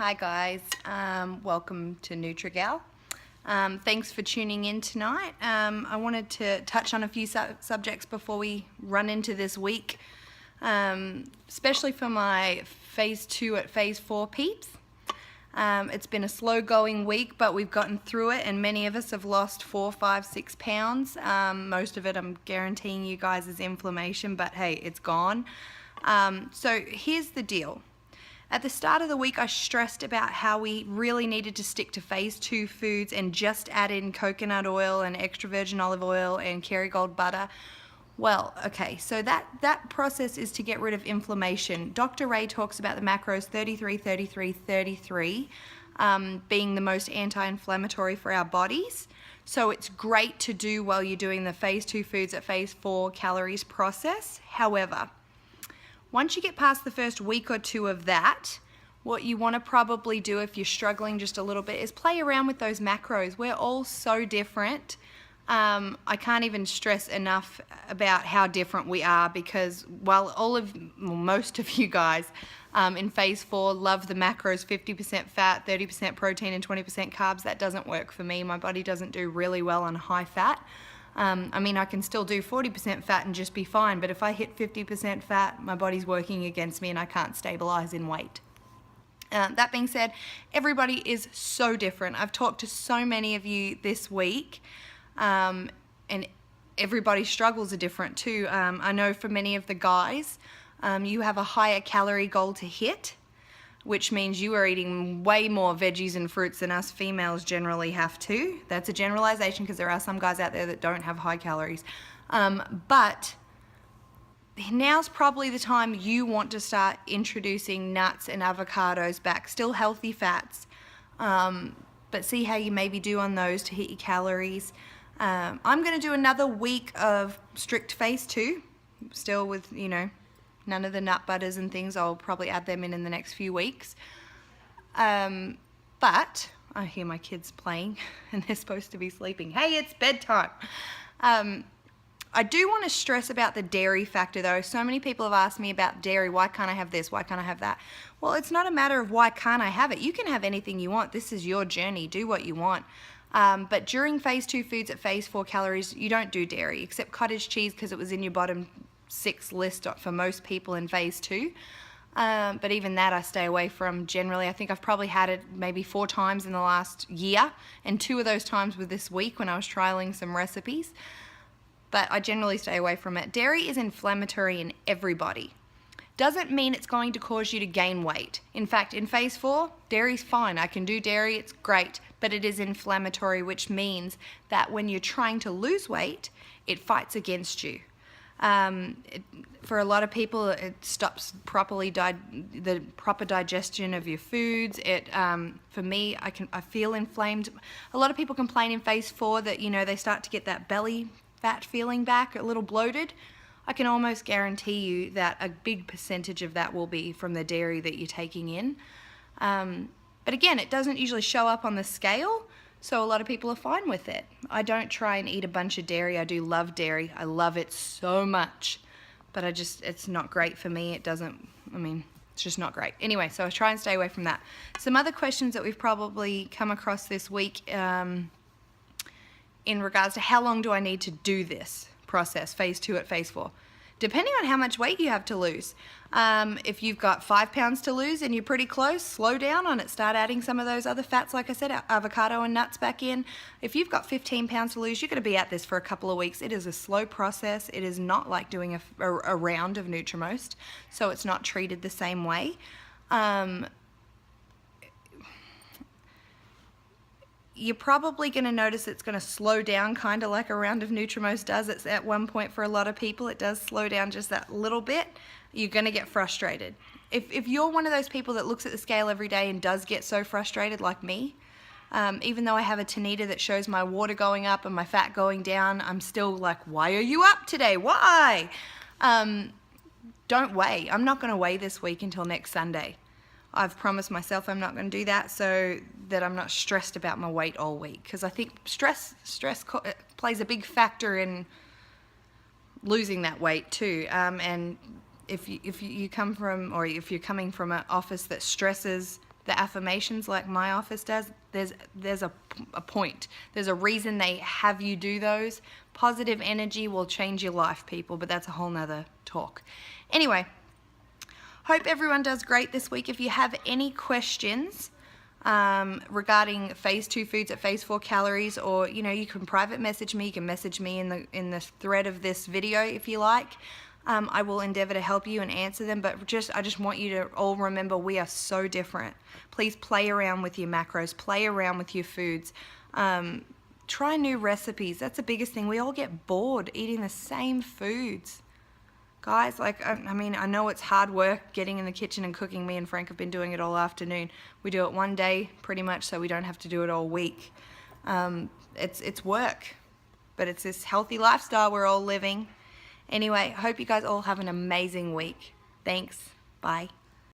Hi guys, welcome to NutriGal. Thanks for tuning in tonight. I wanted to touch on a few subjects before we run into this week, especially for my phase 2 at phase 4 peeps. It's been a slow going week, but we've gotten through it, and many of us have lost 4, 5, 6 pounds. Most of it, I'm guaranteeing you guys, is inflammation, but hey, it's gone. So here's the deal. At the start of the week, I stressed about how we really needed to stick to phase 2 foods and just add in coconut oil and extra virgin olive oil and Kerrygold butter. Well, okay, so that process is to get rid of inflammation. Dr. Ray talks about the macros 33, 33, 33 being the most anti-inflammatory for our bodies. So it's great to do while you're doing the phase 2 foods at phase 4 calories process. However, once you get past the first week or two of that, what you want to probably do if you're struggling just a little bit is play around with those macros. We're all so different. I can't even stress enough about how different we are, because while most of you guys in phase 4 love the macros 50% fat, 30% protein and 20% carbs, that doesn't work for me. My body doesn't do really well on high fat. I mean, I can still do 40% fat and just be fine, but if I hit 50% fat, my body's working against me and I can't stabilize in weight. That being said, everybody is so different. I've talked to so many of you this week, and everybody's struggles are different too. I know for many of the guys, you have a higher calorie goal to hit, which means you are eating way more veggies and fruits than us females generally have to. That's a generalization, because there are some guys out there that don't have high calories. But now's probably the time you want to start introducing nuts and avocados back. Still healthy fats, but see how you maybe do on those to hit your calories. I'm going to do another week of strict phase 2, still with, none of the nut butters and things. I'll probably add them in the next few weeks. But I hear my kids playing and they're supposed to be sleeping. Hey, it's bedtime. I do want to stress about the dairy factor though. So many people have asked me about dairy. Why can't I have this? Why can't I have that? Well, it's not a matter of why can't I have it. You can have anything you want. This is your journey. Do what you want. But during phase 2 foods at phase 4 calories, you don't do dairy, except cottage cheese, because it was in your bottom 6 list for most people in phase 2. But even that I stay away from generally. I think I've probably had it maybe 4 times in the last year, and 2 of those times were this week when I was trialing some recipes. But I generally stay away from it. Dairy is inflammatory in everybody. Doesn't mean it's going to cause you to gain weight. In fact, in phase 4, dairy's fine. I can do dairy, it's great, but it is inflammatory, which means that when you're trying to lose weight, it fights against you. For a lot of people, it stops the proper digestion of your foods. For me, I feel inflamed. A lot of people complain in phase 4 that they start to get that belly fat feeling back, a little bloated. I can almost guarantee you that a big percentage of that will be from the dairy that you're taking in. But again, it doesn't usually show up on the scale, so a lot of people are fine with it. I don't try and eat a bunch of dairy. I do love dairy. I love it so much, but it's not great for me. It's just not great. Anyway, so I try and stay away from that. Some other questions that we've probably come across this week in regards to how long do I need to do this process, phase 2 at phase 4. Depending on how much weight you have to lose. If you've got 5 pounds to lose and you're pretty close, slow down on it. Start adding some of those other fats, like I said, avocado and nuts back in. If you've got 15 pounds to lose, you're going to be at this for a couple of weeks. It is a slow process. It is not like doing a round of Nutrimost, so it's not treated the same way. You're probably going to notice it's going to slow down, kind of like a round of Nutrimost does. It's at one point for a lot of people, it does slow down just that little bit. You're going to get frustrated. If you're one of those people that looks at the scale every day and does get so frustrated like me, even though I have a Tanita that shows my water going up and my fat going down, I'm still like, why are you up today? Why? Don't weigh. I'm not going to weigh this week until next Sunday. I've promised myself I'm not going to do that so that I'm not stressed about my weight all week, because I think stress plays a big factor in losing that weight too. And if you come from, or if you're coming from an office that stresses the affirmations like my office does, there's a point. There's a reason they have you do those. Positive energy will change your life, people, but that's a whole nother talk. Anyway, hope everyone does great this week. If you have any questions regarding phase 2 foods at phase 4 calories, or you can private message me. You can message me in the thread of this video if you like. I will endeavor to help you and answer them, but I just want you to all remember we are so different. Please play around with your macros, play around with your foods, try new recipes. That's the biggest thing. We all get bored eating the same foods. Guys, like, I mean, I know it's hard work getting in the kitchen and cooking. Me and Frank have been doing it all afternoon. We do it one day pretty much so we don't have to do it all week. It's work, but it's this healthy lifestyle we're all living. Anyway, hope you guys all have an amazing week. Thanks. Bye.